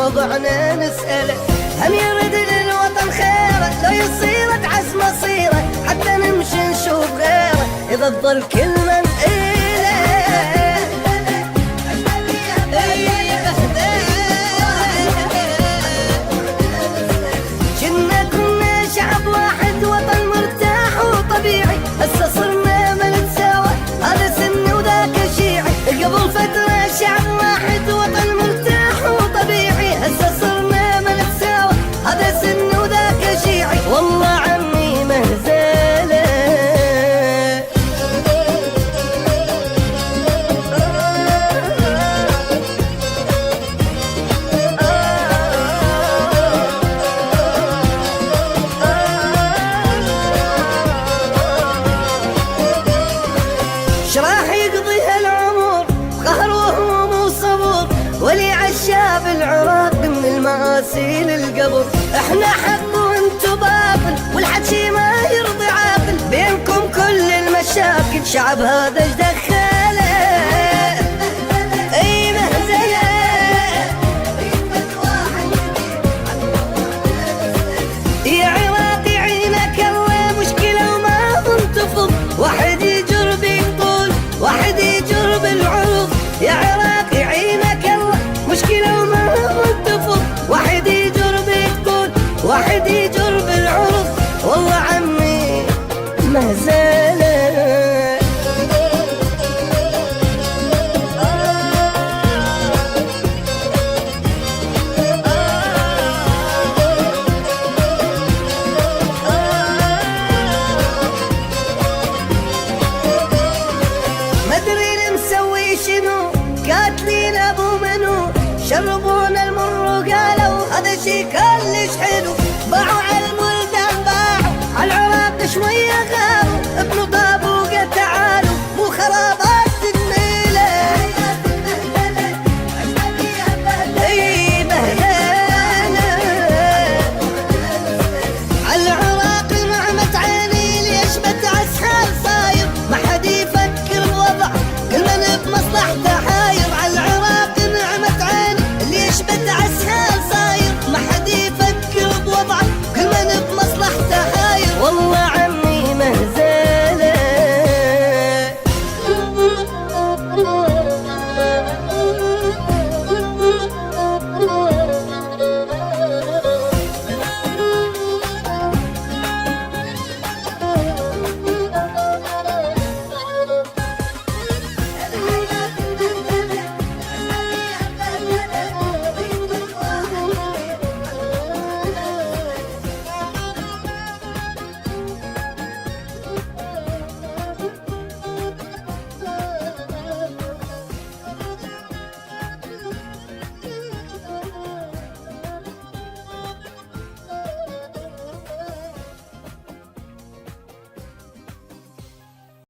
وضعنا نسأله، هم يرد للوطن خيره لو يصير تعس مصيره، حتى نمشي نشوف غيره إذا تظل كل من كنا شعب واحد وطن مرتاح وطبيعي، هسه صرنا ما نتساوى هذا سني وذاك شيعي، قبل فترة شعب واحد وطن مرتاح وطبيعي، هسه صرنا ما نتساوى هذا سني وذاك شيعي، والله عمي مهزلة شراح يقضي هالعمر قهر وهموم وصبر، ولي عالشاب العراق من المآسي للقبر، احنا حق وانتو باطل والحكي ما يرضي عاقل، بينكم كل المشاكل شعب هذا ايش دخله؟ اي مهزله يا عراقي عينك الله مشكله وما تنتفض، واحد يجر بيطول واحد يجر بالعروض، يا عراقي عينك الله مشكلة وما تنتفض، واحد يجر بيطول واحد يجر بالعروض، والله عمي مهزلة شنو قاتلين ابو منو، شربونا المر وقالوا هذا شي كلش حلو، باعوا